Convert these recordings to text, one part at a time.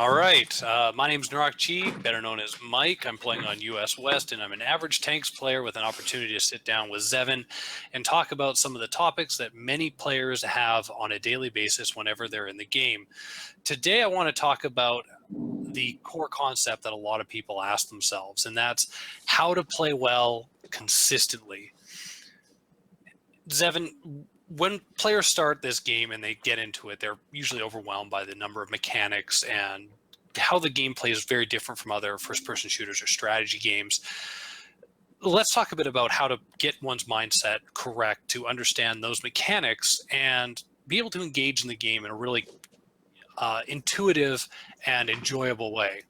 All right. My name is Narak Chi, better known as Mike. I'm playing on US West, and I'm an average tanks player with an opportunity to sit down with Zevin and talk about some of the topics that many players have on a daily basis whenever they're in the game. Today, I want to talk about the core concept that a lot of people ask themselves, and that's how to play well consistently. Zevin, when players start this game and they get into it, they're usually overwhelmed by the number of mechanics and how the gameplay is very different from other first-person shooters or strategy games. Let's talk a bit about how to get one's mindset correct to understand those mechanics and be able to engage in the game in a really intuitive and enjoyable way.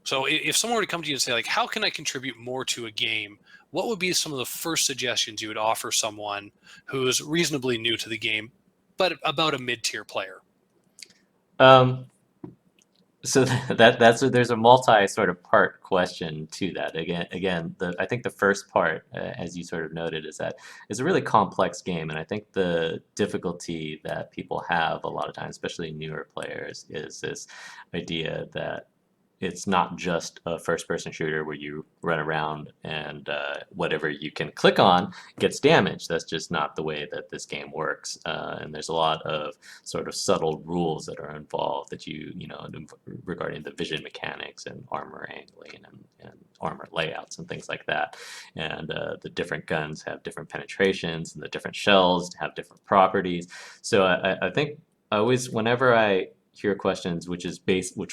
So if someone were to come to you and say, like, how can I contribute more to a game? What would be some of the first suggestions you would offer someone who's reasonably new to the game, but about a mid-tier player? Um, so that's there's a multi sort of part question to that. I think the first part, as you sort of noted, is that it's a really complex game, and I think the difficulty that people have a lot of times, especially newer players, is this idea that it's not just a first-person shooter where you run around and whatever you can click on gets damaged. That's just not the way that this game works. And there's a lot of sort of subtle rules that are involved that regarding the vision mechanics and armor angling and armor layouts and things like that. And the different guns have different penetrations, and the different shells have different properties. So I think whenever I hear questions which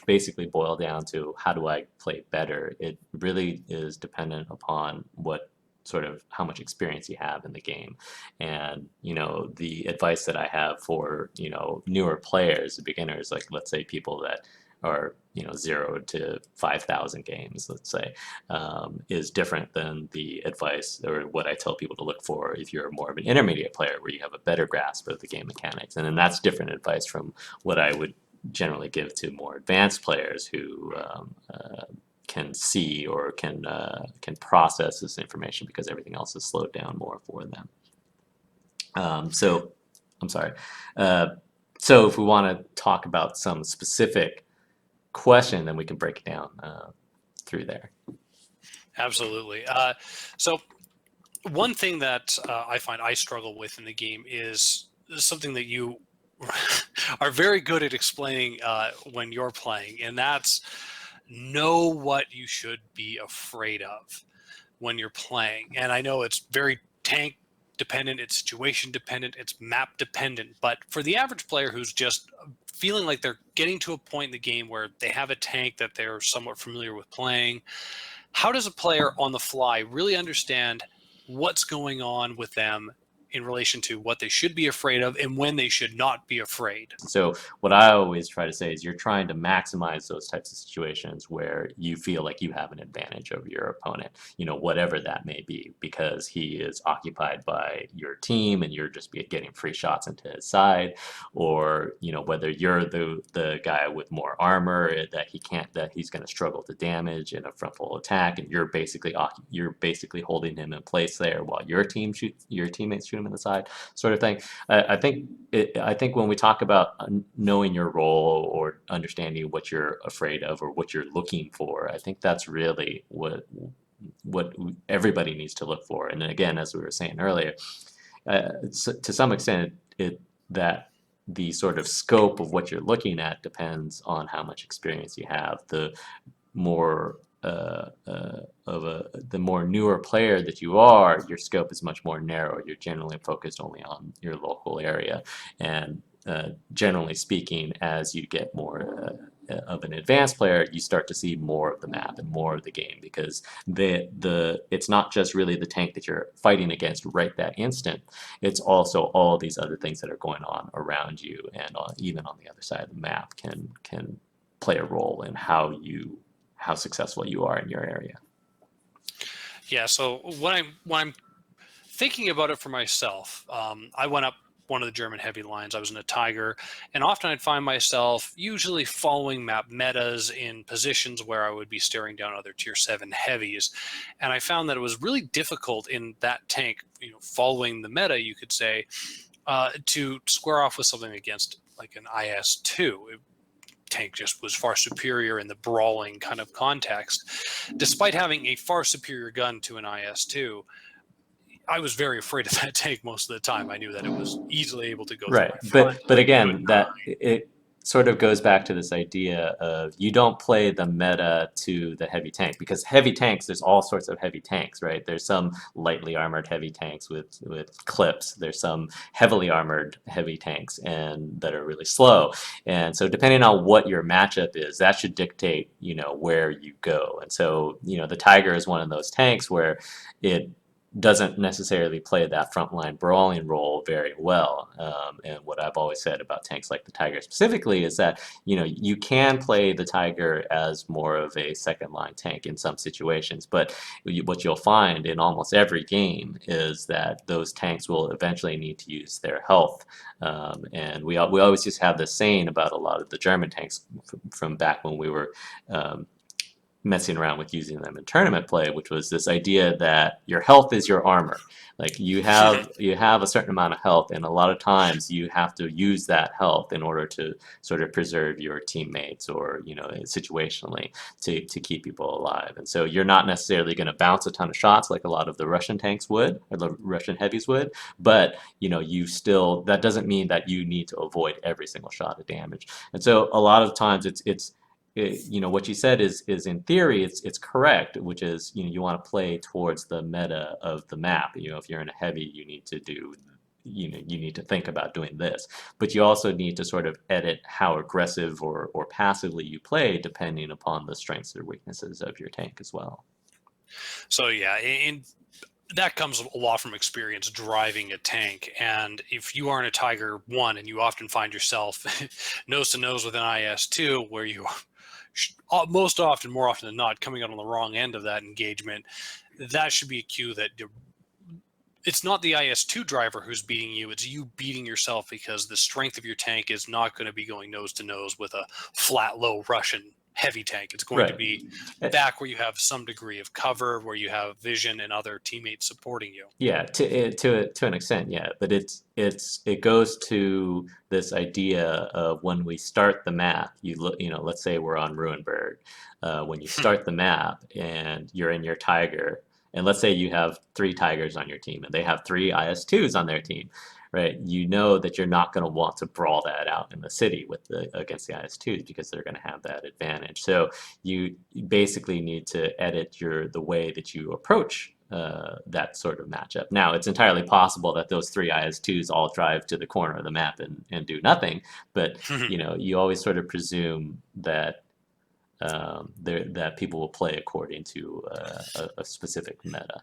basically boil down to how do I play better, it really is dependent upon what sort of how much experience you have in the game. And the advice that I have for newer players, beginners, like let's say people that are 0 to 5,000 games, let's say, is different than the advice or what I tell people to look for if you're more of an intermediate player where you have a better grasp of the game mechanics. And then that's different advice from what I would generally give to more advanced players who can see or can process this information because everything else is slowed down more for them. So I'm sorry. So if we want to talk about some specific question, then we can break it down through there. Absolutely. So one thing that I find I struggle with in the game is something that you are very good at explaining when you're playing, and that's know what you should be afraid of when you're playing. And I know it's very tank dependent, it's situation dependent, it's map dependent, but for the average player who's just feeling like they're getting to a point in the game where they have a tank that they're somewhat familiar with playing, how does a player on the fly really understand what's going on with them in relation to what they should be afraid of and when they should not be afraid? So what I always try to say is you're trying to maximize those types of situations where you feel like you have an advantage over your opponent, whatever that may be, because he is occupied by your team and you're just getting free shots into his side, or whether you're the guy with more armor that he's going to struggle to damage in a frontal attack, and you're basically holding him in place there while your teammates shoot him in the side, sort of thing. I think when we talk about knowing your role or understanding what you're afraid of or what you're looking for, I think that's really what everybody needs to look for. And then again, as we were saying earlier, to some extent, that the sort of scope of what you're looking at depends on how much experience you have. The more the more newer player that you are, your scope is much more narrow. You're generally focused only on your local area, and generally speaking, as you get more of an advanced player, you start to see more of the map and more of the game, because it's not just really the tank that you're fighting against right that instant. It's also all these other things that are going on around you, and even on the other side of the map can play a role in how successful you are in your area. Yeah, so when I'm thinking about it for myself, I went up one of the German heavy lines. I was in a Tiger, and often I'd find myself usually following map metas in positions where I would be staring down other tier 7 heavies. And I found that it was really difficult in that tank, following the meta, you could say, to square off with something against like an IS-2. tank just was far superior in the brawling kind of context. Despite having a far superior gun to an IS-2, I was very afraid of that tank most of the time. I knew that it was easily able to go through Right, my front. but again, that it sort of goes back to this idea of you don't play the meta to the heavy tank, because heavy tanks, there's all sorts of heavy tanks, right? There's some lightly armored heavy tanks with clips. There's some heavily armored heavy tanks and that are really slow. And so depending on what your matchup is, that should dictate, where you go. And so, the Tiger is one of those tanks where it doesn't necessarily play that frontline brawling role very well. And what I've always said about tanks like the Tiger specifically is that, you can play the Tiger as more of a second line tank in some situations, but what you'll find in almost every game is that those tanks will eventually need to use their health. And we always just have this saying about a lot of the German tanks from back when we were messing around with using them in tournament play, which was this idea that your health is your armor. Like you have a certain amount of health, and a lot of times you have to use that health in order to sort of preserve your teammates or situationally to keep people alive. And so you're not necessarily going to bounce a ton of shots like a lot of the Russian tanks would or the Russian heavies would, but you still, that doesn't mean that you need to avoid every single shot of damage. And so a lot of times what you said is in theory it's correct, which is you want to play towards the meta of the map. If you're in a heavy, you need to think about doing this, but you also need to sort of edit how aggressive or passively you play depending upon the strengths or weaknesses of your tank as well. So yeah, and that comes a lot from experience driving a tank. And if you aren't a Tiger 1 and you often find yourself nose to nose with an IS-2 where you most often, more often than not, coming out on the wrong end of that engagement, that should be a cue that it's not the IS-2 driver who's beating you, it's you beating yourself, because the strength of your tank is not going to be going nose to nose with a flat, low Russian heavy tank. It's going to be back where you have some degree of cover, where you have vision and other teammates supporting you. Yeah, to an extent, yeah, but it goes to this idea of when we start the map. Let's say we're on Ruinberg. When you start the map and you're in your Tiger, and let's say you have 3 Tigers on your team and they have 3 IS-2s on their team, right? You know that you're not going to want to brawl that out in the city against the IS-2s because they're going to have that advantage. So you basically need to edit the way that you approach that sort of matchup. Now, it's entirely possible that those 3 IS-2s all drive to the corner of the map and do nothing, but you always sort of presume that that people will play according to a specific meta.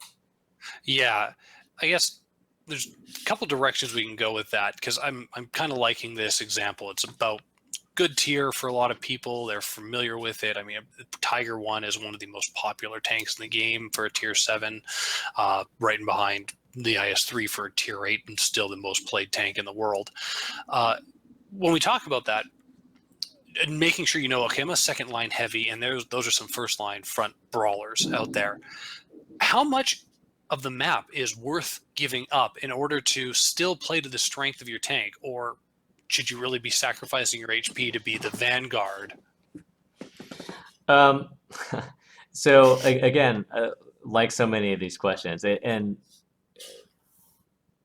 Yeah, I guess there's a couple directions we can go with that, because I'm kind of liking this example. It's about good tier for a lot of people. They're familiar with it. I mean, Tiger 1 is one of the most popular tanks in the game for a tier 7, right in behind the IS-3 for a tier 8, and still the most played tank in the world. When we talk about that, and making sure okay, I'm a second line heavy, and those are some first line front brawlers out there. How much of the map is worth giving up in order to still play to the strength of your tank, or should you really be sacrificing your HP to be the vanguard? So again, like so many of these questions, and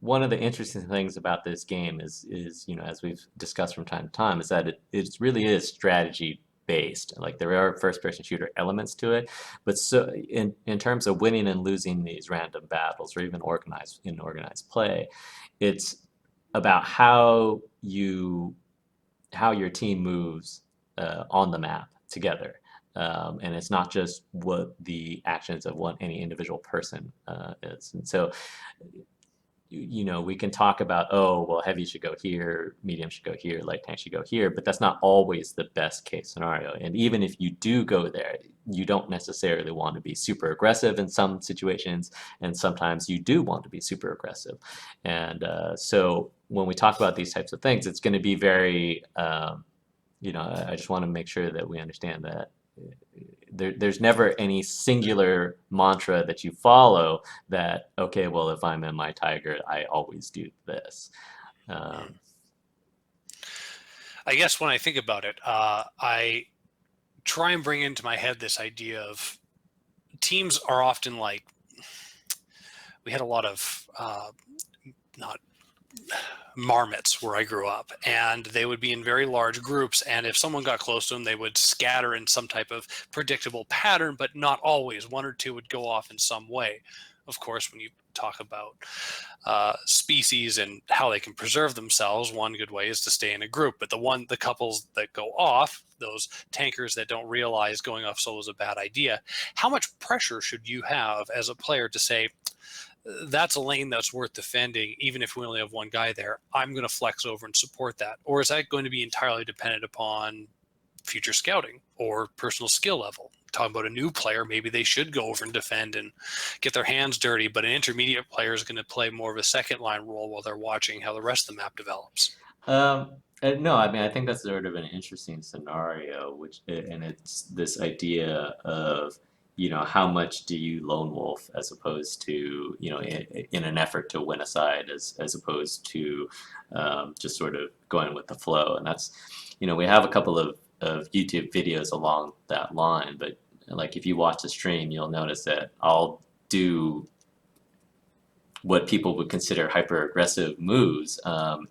one of the interesting things about this game is as we've discussed from time to time, is that it really is strategy based. Like there are first person shooter elements to it, but so in terms of winning and losing these random battles or even organized play, it's about how your team moves on the map together. And it's not just what the actions of any individual person is. And so we can talk about, oh, well, heavy should go here, medium should go here, light tank should go here, but that's not always the best case scenario. And even if you do go there, you don't necessarily want to be super aggressive in some situations, and sometimes you do want to be super aggressive. And so when we talk about these types of things, it's going to be very, I just want to make sure that we understand that there's never any singular mantra that you follow that, okay, well, if I'm in my Tiger, I always do this. I guess when I think about it, I try and bring into my head this idea of teams are often like, we had a lot of not marmots where I grew up, and they would be in very large groups. And if someone got close to them, they would scatter in some type of predictable pattern, but not always. One or two would go off in some way. Of course, when you talk about species and how they can preserve themselves, one good way is to stay in a group. But the couples that go off, those tankers that don't realize going off solo is a bad idea, how much pressure should you have as a player to say, that's a lane that's worth defending, even if we only have one guy there? I'm going to flex over and support that. Or is that going to be entirely dependent upon future scouting or personal skill level? Talking about a new player, maybe they should go over and defend and get their hands dirty, but an intermediate player is going to play more of a second line role while they're watching how the rest of the map develops. No, I mean, I think that's sort of an interesting scenario, and it's this idea of, how much do you lone wolf as opposed to, in an effort to win a side as opposed to just sort of going with the flow. And that's, we have a couple of YouTube videos along that line, but like if you watch the stream, you'll notice that I'll do what people would consider hyper aggressive moves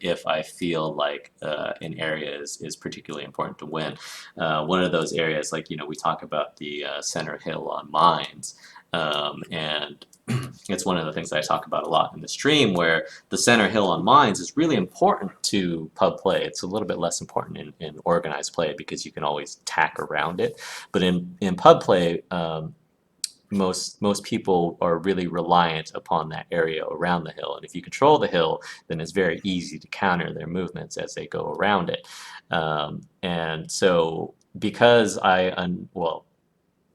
if I feel like an area is particularly important to win. One of those areas, like, we talk about the center hill on mines, and it's one of the things that I talk about a lot in the stream, where the center hill on mines is really important to pub play. It's a little bit less important in organized play because you can always tack around it. But in pub play, most people are really reliant upon that area around the hill, and if you control the hill, then it's very easy to counter their movements as they go around it. And so because well,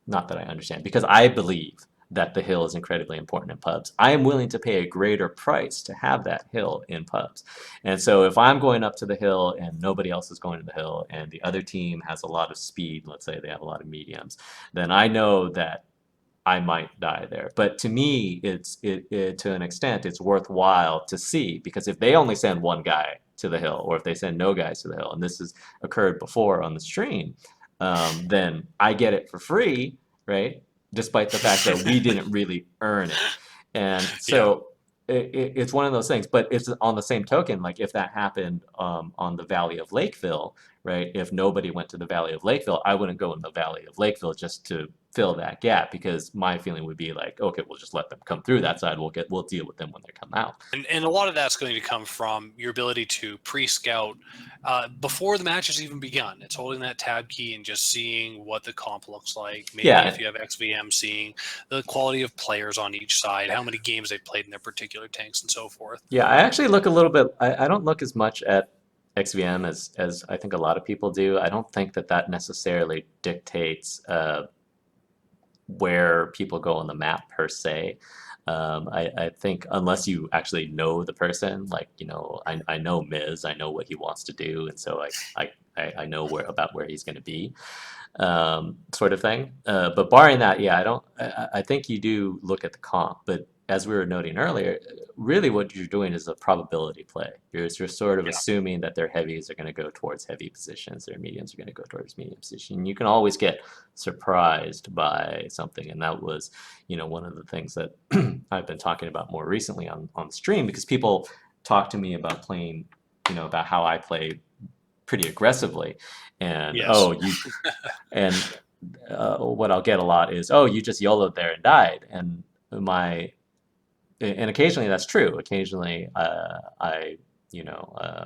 not that I understand, because I believe that the hill is incredibly important in pubs, I am willing to pay a greater price to have that hill in pubs. And so if I'm going up to the hill and nobody else is going to the hill and the other team has a lot of speed, let's say they have a lot of mediums, then I know that I might die there. But to me, to an extent, it's worthwhile to see, because if they only send one guy to the hill, or if they send no guys to the hill, and this has occurred before on the stream, then I get it for free, right? Despite the fact that we didn't really earn it. And so it's one of those things. But it's on the same token, like if that happened on the Valley of Lakeville, right? If nobody went to the Valley of Lakeville, I wouldn't go in the Valley of Lakeville just to fill that gap, because my feeling would be like, okay, we'll just let them come through that side. We'll deal with them when they come out. And a lot of that's going to come from your ability to pre-scout before the match has even begun. It's holding that tab key and just seeing what the comp looks like. Maybe if you have XVM, seeing the quality of players on each side, how many games they've played in their particular tanks, and so forth. Yeah, I actually look a little bit. I don't look as much at XVM as I think a lot of people do. I don't think that necessarily dictates where people go on the map per se. I think unless you actually know the person, like, I know Miz, I know what he wants to do, and so I know about where he's going to be, sort of thing. But barring that, yeah, I think you do look at the comp, but as we were noting earlier, really what you're doing is a probability play. You're sort of assuming that their heavies are going to go towards heavy positions, their mediums are going to go towards medium position. You can always get surprised by something, and that was, one of the things that I've been talking about more recently on the stream, because people talk to me about playing, about how I play pretty aggressively, and and what I'll get a lot is, oh, you just YOLO'd there and died, and occasionally that's true. Occasionally, I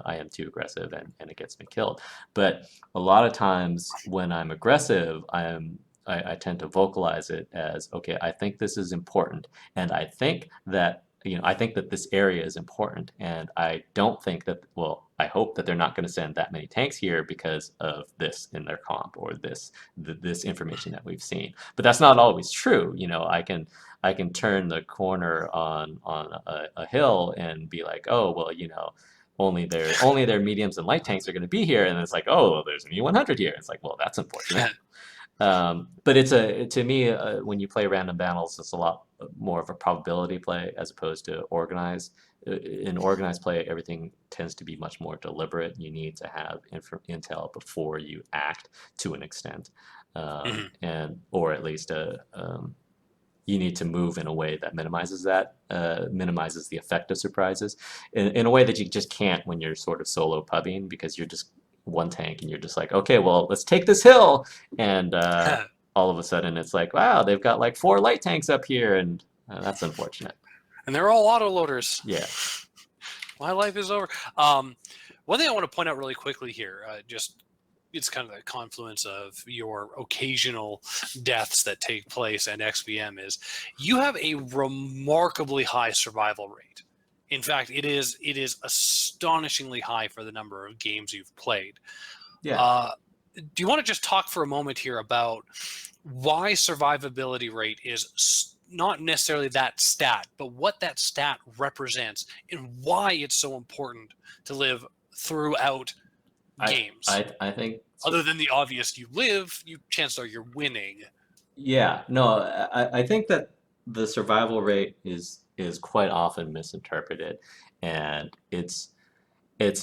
am too aggressive and it gets me killed. But a lot of times when I'm aggressive, I tend to vocalize it as, okay, I think this is important, and I think that this area is important, and I don't think that, well, I hope that they're not going to send that many tanks here because of this in their comp, or this information that we've seen. But that's not always true. I can turn the corner on a hill and be like, oh, well, only their mediums and light tanks are going to be here, and it's like, oh, well, there's an E100 here. It's like, well, that's unfortunate. But to me, when you play random battles, it's a lot more of a probability play as opposed to organized. in organized play, everything tends to be much more deliberate. You need to have intel before you act to an extent, Mhm. and or at least you need to move in a way that minimizes minimizes the effect of surprises in a way that you just can't when you're sort of solo pubbing, because you're just one tank and you're just like, okay, well, let's take this hill, and all of a sudden it's like, wow, they've got like 4 light tanks up here, and that's unfortunate. And they're all autoloaders. Yeah. My life is over. One thing I want to point out really quickly here, just it's kind of the confluence of your occasional deaths that take place and XVM, is you have a remarkably high survival rate. In fact, it is astonishingly high for the number of games you've played. Yeah. Do you want to just talk for a moment here about why survivability rate is not necessarily that stat, but what that stat represents and why it's so important to live throughout games? I think Other than the obvious, you live, chances are you're winning. yeah, no, I think that the survival rate is quite often misinterpreted, and it's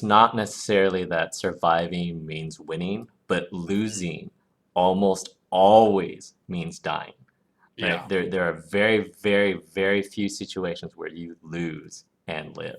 not necessarily that surviving means winning, but losing almost always means dying, right? Yeah. There are very, very, very few situations where you lose and live.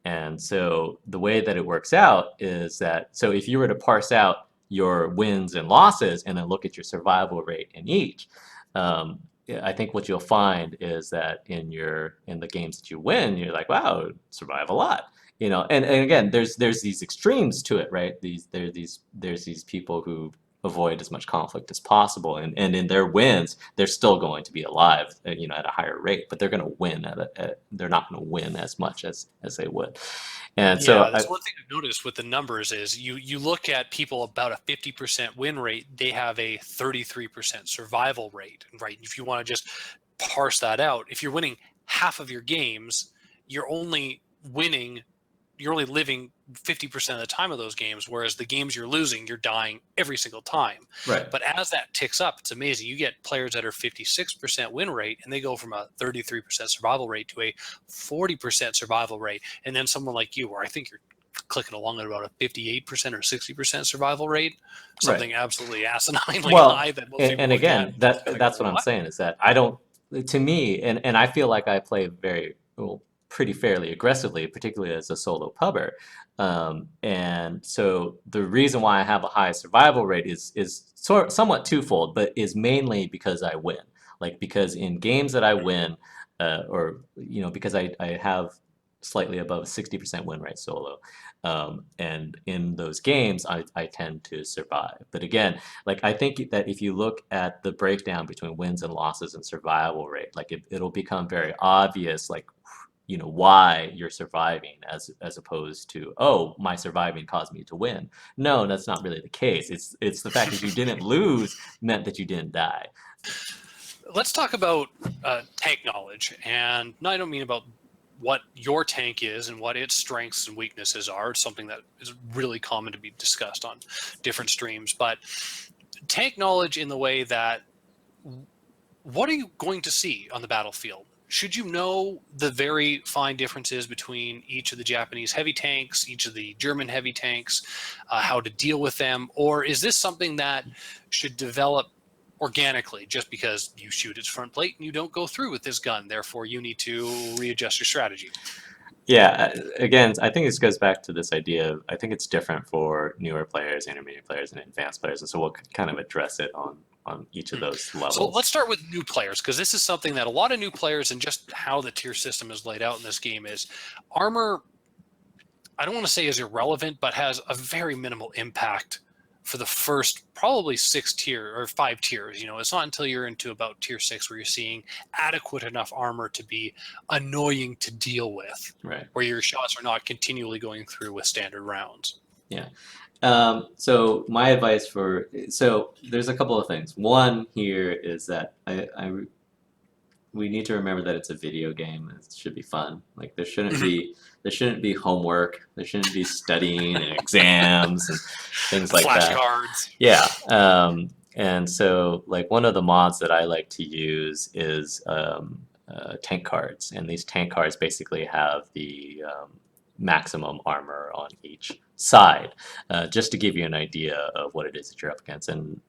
And so the way that it works out is that, so if you were to parse out your wins and losses and then look at your survival rate in each, yeah, I think what you'll find is that in the games that you win, you're like, wow, survive a lot. And again, there's these extremes to it, right? There's these people who avoid as much conflict as possible, and in their wins, they're still going to be alive, at a higher rate, but they're going to win they're not going to win as much as they would. And Yeah, so that's one thing I've noticed with the numbers is you look at people about a 50% win rate, they have a 33% survival rate, right? If you want to just parse that out, if you're winning half of your games, you're only living 50% of the time of those games, whereas the games you're losing, you're dying every single time. right. But as that ticks up, it's amazing. You get players that are 56% win rate, and they go from a 33% survival rate to a 40% survival rate. And then someone like you, where I think you're clicking along at about a 58% or 60% survival rate, something absolutely asininely Well, high that most people and look at again, and just be like, that's what I'm what? saying, is that I don't, to me, and I feel like I play very, well, pretty fairly aggressively, particularly as a solo pubber. And so the reason why I have a high survival rate is somewhat twofold, but is mainly because I win. Like, because in games that I win, or because I have slightly above 60% win rate solo. And in those games, I tend to survive. But again, like, I think that if you look at the breakdown between wins and losses and survival rate, like, it'll become very obvious, like, why you're surviving, as opposed to, oh, my surviving caused me to win. No, that's not really the case. It's the fact that you didn't lose meant that you didn't die. Let's talk about tank knowledge. And no, I don't mean about what your tank is and what its strengths and weaknesses are. It's something that is really common to be discussed on different streams. But tank knowledge in the way that, what are you going to see on the battlefield? Should you know the very fine differences between each of the Japanese heavy tanks, each of the German heavy tanks, how to deal with them? Or is this something that should develop organically just because you shoot its front plate and you don't go through with this gun, therefore you need to readjust your strategy? Yeah, again, I think this goes back to this idea of, I think it's different for newer players, intermediate players, and advanced players, and so we'll kind of address it on each of those levels. So let's start with new players, because this is something that a lot of new players, and just how the tier system is laid out in this game, is armor, I don't want to say is irrelevant, but has a very minimal impact for the first probably 5 tiers. It's not until you're into about tier 6 where you're seeing adequate enough armor to be annoying to deal with, Right. where your shots are not continually going through with standard rounds. Yeah. So my advice so there's a couple of things. One here is that we need to remember that it's a video game. It should be fun. Like, there shouldn't be homework. There shouldn't be studying and exams and things like that. Flashcards. Yeah. And so, like, one of the mods that I like to use is tank cards, and these tank cards basically have the maximum armor on each side, just to give you an idea of what it is that you're up against. And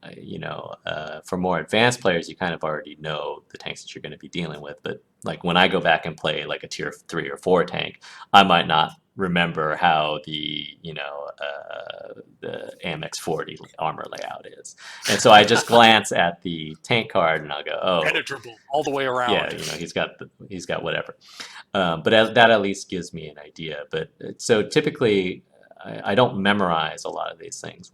for more advanced players, you kind of already know the tanks that you're going to be dealing with. But like when I go back and play like a tier 3 or 4 tank, I might not remember how the AMX 40 armor layout is, and so I just glance at the tank card and I'll go, oh, Penetrable all the way around. yeah, he's got whatever. But that at least gives me an idea. But so typically, I don't memorize a lot of these things.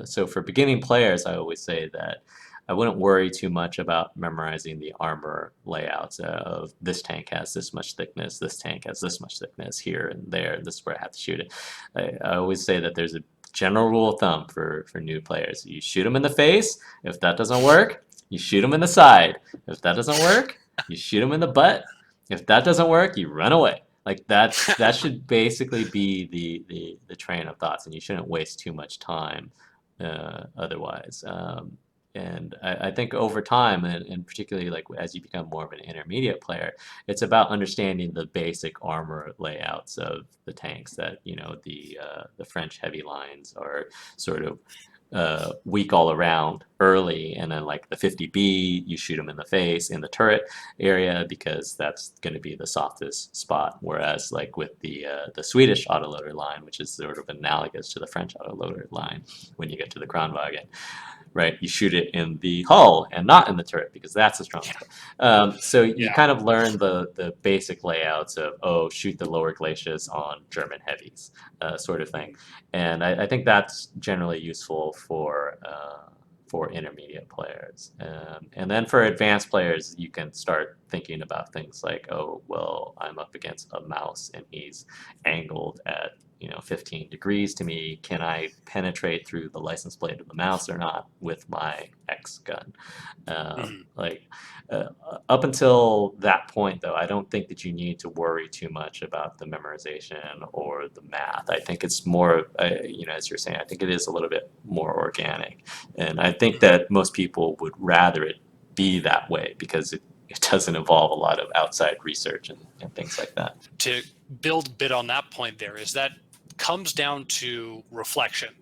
So for beginning players, I always say that I wouldn't worry too much about memorizing the armor layouts of this tank has this much thickness, this tank has this much thickness here and there, and this is where I have to shoot it. I always say that there's a general rule of thumb for new players. You shoot them in the face. If that doesn't work, you shoot them in the side. If that doesn't work, you shoot them in the butt. If that doesn't work, you run away. Like that should basically be the train of thoughts, and you shouldn't waste too much time otherwise. And I think over time, and particularly like as you become more of an intermediate player, it's about understanding the basic armor layouts of the tanks. That the French heavy lines are sort of weak all around early, and then like the 50B, you shoot them in the face in the turret area because that's going to be the softest spot. Whereas like with the Swedish autoloader line, which is sort of analogous to the French autoloader line, when you get to the Kranvagn, right, you shoot it in the hull and not in the turret because that's the strong spot. So you kind of learn the basic layouts of, shoot the lower glaciers on German heavies, sort of thing. And I think that's generally useful for intermediate players. And then for advanced players, you can start thinking about things like, oh, well, I'm up against a mouse and he's angled at 15 degrees to me. Can I penetrate through the license plate of the mouse or not with my X gun? Up until that point, though, I don't think that you need to worry too much about the memorization or the math. I think it's more, as you're saying, I think it is a little bit more organic. And I think that most people would rather it be that way because it doesn't involve a lot of outside research and things like that. To build a bit on that point there is that comes down to reflection,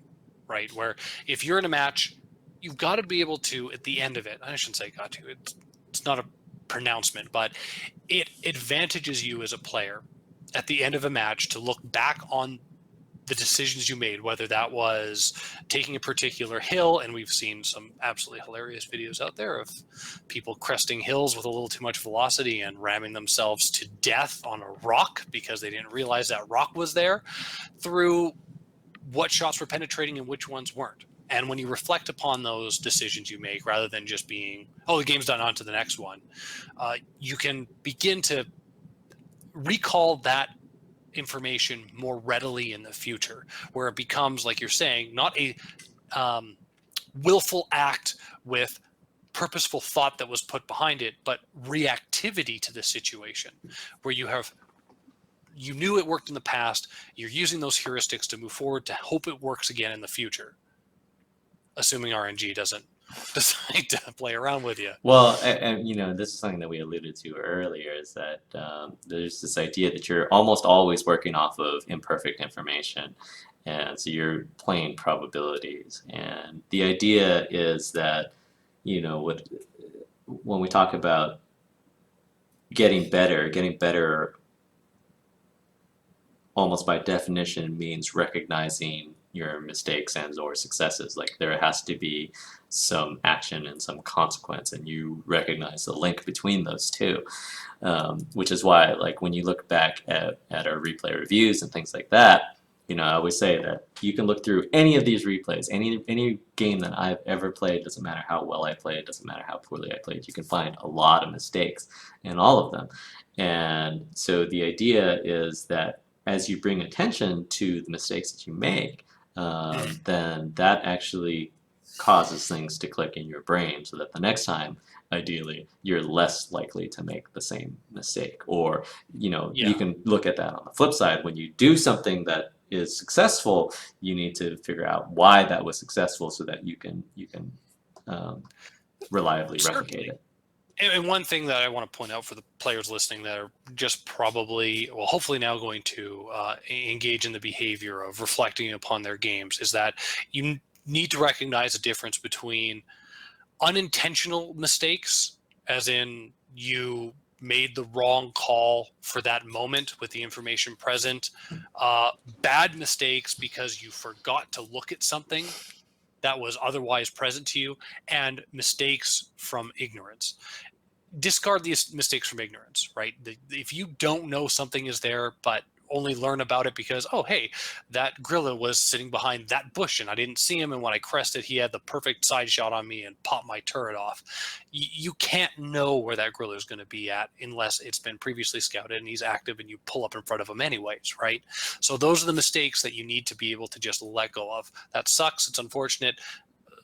right? Where if you're in a match, you've got to be able to, at the end of it, I shouldn't say got to, it's not a pronouncement, but it advantages you as a player at the end of a match to look back on the decisions you made, whether that was taking a particular hill, and we've seen some absolutely hilarious videos out there of people cresting hills with a little too much velocity and ramming themselves to death on a rock because they didn't realize that rock was there, through what shots were penetrating and which ones weren't. And when you reflect upon those decisions you make, rather than just being, oh, the game's done, on to the next one, you can begin to recall that information more readily in the future, where it becomes, like you're saying, not a willful act with purposeful thought that was put behind it, but reactivity to the situation, where you knew it worked in the past, you're using those heuristics to move forward to hope it works again in the future, assuming RNG doesn't decide to play around with you. Well, and this is something that we alluded to earlier, is that there's this idea that you're almost always working off of imperfect information, and so you're playing probabilities. And the idea is that when we talk about getting better almost by definition means recognizing your mistakes and or successes. Like there has to be some action and some consequence, and you recognize the link between those two, which is why, like, when you look back at our replay reviews and things like that, I always say that you can look through any of these replays, any game that I've ever played, doesn't matter how well I played, doesn't matter how poorly I played, you can find a lot of mistakes in all of them. And so the idea is that as you bring attention to the mistakes that you make, then that actually causes things to click in your brain, so that the next time, ideally, you're less likely to make the same mistake. Or you can look at that on the flip side. When you do something that is successful, you need to figure out why that was successful, so that you can reliably replicate it. And one thing that I want to point out for the players listening that are just probably, well, hopefully now going to engage in the behavior of reflecting upon their games is that you need to recognize the difference between unintentional mistakes, as in you made the wrong call for that moment with the information present, uh, bad mistakes because you forgot to look at something that was otherwise present to you, and mistakes from ignorance. Discard these mistakes from ignorance, right? If you don't know something is there, but only learn about it because, oh, hey, that gorilla was sitting behind that bush and I didn't see him. And when I crested, he had the perfect side shot on me and popped my turret off. You can't know where that gorilla is going to be at unless it's been previously scouted and he's active and you pull up in front of him anyways, right? So those are the mistakes that you need to be able to just let go of. That sucks. It's unfortunate.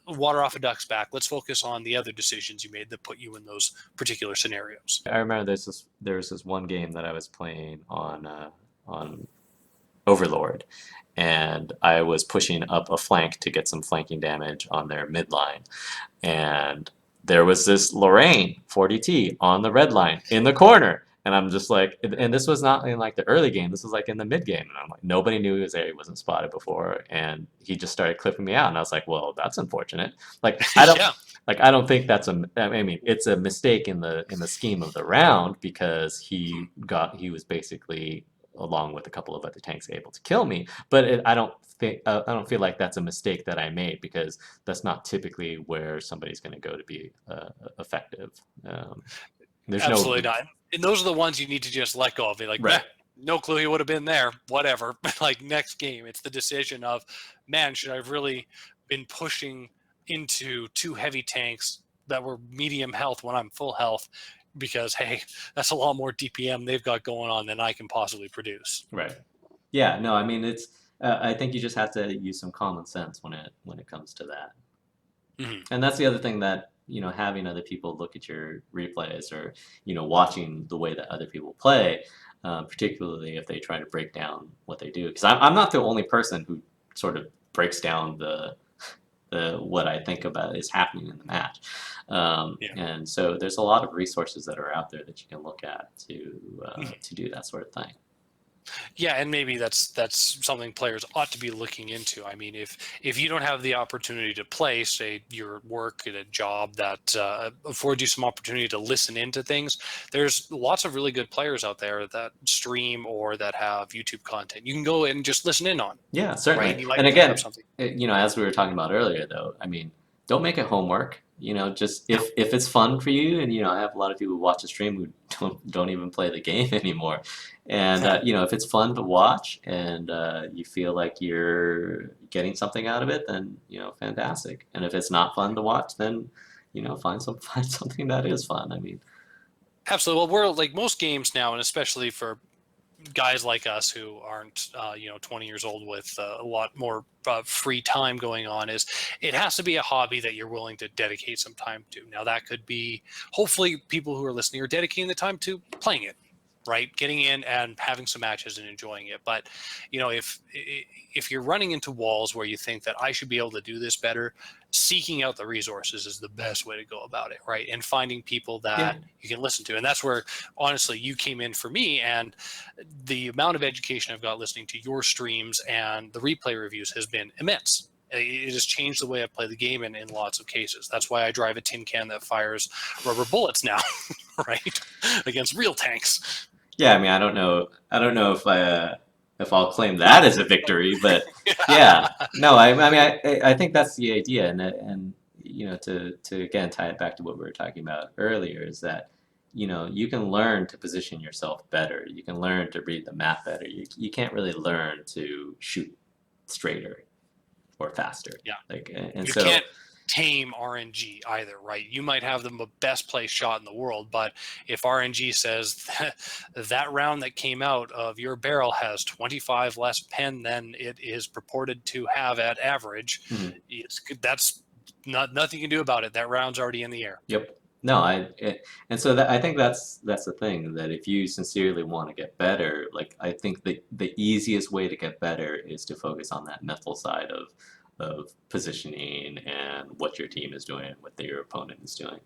Water off a duck's back. Let's focus on the other decisions you made that put you in those particular scenarios. I remember there was this one game that I was playing on Overlord, and I was pushing up a flank to get some flanking damage on their mid line, and there was this Lorraine 40T on the red line in the corner. And I'm just like, and this was not in like the early game. This was like in the mid game. And I'm like, nobody knew he was there. He wasn't spotted before. And he just started clipping me out. And I was like, well, that's unfortunate. Like, Yeah, I don't think that's a, I mean, it's a mistake in the scheme of the round because he was basically along with a couple of other tanks able to kill me. But I don't feel like that's a mistake that I made because that's not typically where somebody's going to go to be effective. There's no absolutely not. And those are the ones you need to just let go of. Be like, right, no clue he would have been there. Whatever. Like next game, it's the decision of, man, should I have really been pushing into two heavy tanks that were medium health when I'm full health? Because hey, that's a lot more DPM they've got going on than I can possibly produce. right. Yeah, no, I mean it's. I think you just have to use some common sense when it comes to that. Mhm. And that's the other thing that, having other people look at your replays or, watching the way that other people play, particularly if they try to break down what they do. Because I'm not the only person who sort of breaks down the what I think about is happening in the match. Yeah. And so there's a lot of resources that are out there that you can look at Mhm. to do that sort of thing. Yeah, and maybe that's something players ought to be looking into. I mean, if you don't have the opportunity to play, say your work at a job that affords you some opportunity to listen into things, there's lots of really good players out there that stream or that have YouTube content. You can go and just listen in on, Yeah, right? certainly. And you might And pick up again, something. as we were talking about earlier, though, I mean, don't make it homework. Just if it's fun for you, and I have a lot of people who watch the stream who don't even play the game anymore, and if it's fun to watch and you feel like you're getting something out of it, then fantastic. And if it's not fun to watch, then find something that is fun. I mean, Absolutely. Well, we're like most games now, and especially for guys like us who aren't 20 years old with a lot more free time going on, is it has to be a hobby that you're willing to dedicate some time to. Now that could be, hopefully people who are listening are dedicating the time to playing it, right, getting in and having some matches and enjoying it. But if you're running into walls where you think that I should be able to do this better, seeking out the resources is the best way to go about it, right? And finding people yeah, that you can listen to. And that's where honestly you came in for me, and the amount of education I've got listening to your streams and the replay reviews has been immense. It has changed the way I play the game in lots of cases. That's why I drive a tin can that fires rubber bullets now, right? Against real tanks. yeah. I mean, I don't know if I'll claim that as a victory, but yeah, no. I mean, I think that's the idea, and to again tie it back to what we were talking about earlier, is that you can learn to position yourself better. You can learn to read the map better. You can't really learn to shoot straighter or faster. Yeah. Like, and You so can't tame RNG either, right? You might have the best place shot in the world, but if RNG says that round that came out of your barrel has 25 less pen than it is purported to have at average, mhm. that's nothing you can do about it. That round's already in the air. Yep. No, and so I think that's the thing, that if you sincerely want to get better, like I think the easiest way to get better is to focus on that mental side of positioning and what your team is doing, what your opponent is doing.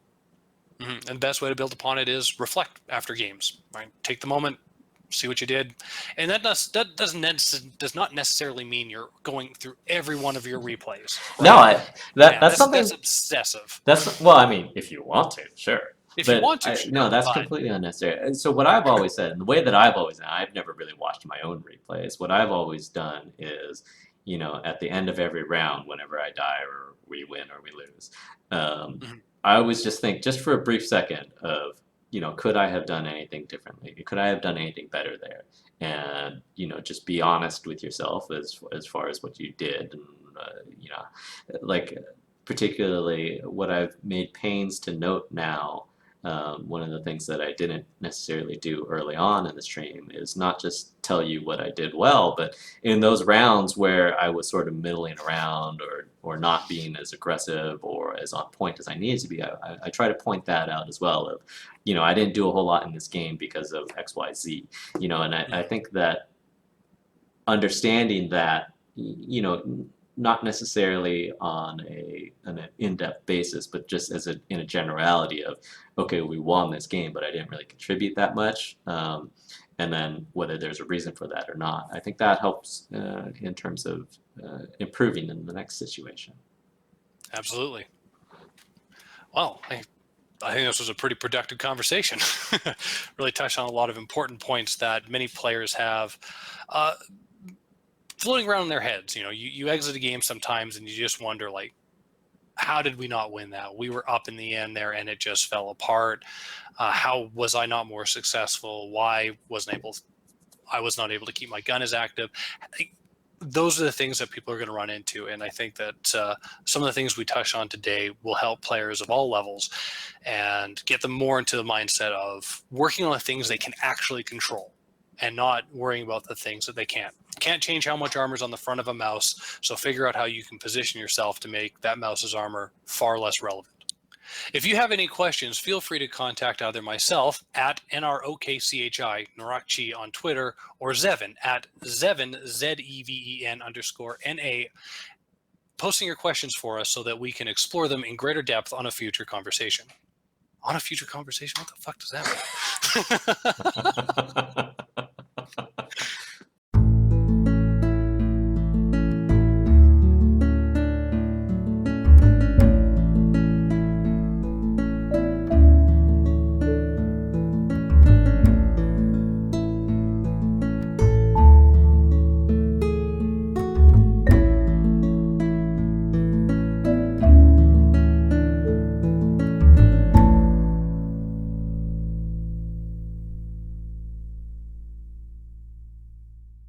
And the best way to build upon it is reflect after games, right? Take the moment, see what you did, and that does not necessarily mean you're going through every one of your replays. Right? No, that's something that's obsessive. well, I mean, if you want to, sure. If you But want to, sure, no, that's but completely unnecessary. And so what I've always said, and the way that I've always done, I've never really watched my own replays. What I've always done is, at the end of every round, whenever I die or we win or we lose, I always just think, just for a brief second, of, could I have done anything differently? Could I have done anything better there? And, just be honest with yourself as far as what you did, and like, particularly what I've made pains to note now. One of the things that I didn't necessarily do early on in the stream is not just tell you what I did well, but in those rounds where I was sort of middling around or not being as aggressive or as on point as I needed to be, I try to point that out as well. Of, I didn't do a whole lot in this game because of X, Y, Z. And I think that understanding that, not necessarily on an in-depth basis, but just in a generality of, okay, we won this game, but I didn't really contribute that much, and then whether there's a reason for that or not. I think that helps in terms of improving in the next situation. Absolutely. Well, I think this was a pretty productive conversation. Really touched on a lot of important points that many players have floating around in their heads. You exit a game sometimes and you just wonder, like, how did we not win that? We were up in the end there and it just fell apart. How was I not more successful? Why I was not able to keep my gun as active? Those are the things that people are going to run into. And I think that some of the things we touched on today will help players of all levels and get them more into the mindset of working on the things they can actually control and not worrying about the things that they can't. Can't change how much armor is on the front of a mouse, so figure out how you can position yourself to make that mouse's armor far less relevant. If you have any questions, feel free to contact either myself at NROKCHI, Narakchi on Twitter, or Zeven at Zeven, ZEVEN_NA, posting your questions for us so that we can explore them in greater depth on a future conversation. On a future conversation? What the fuck does that mean?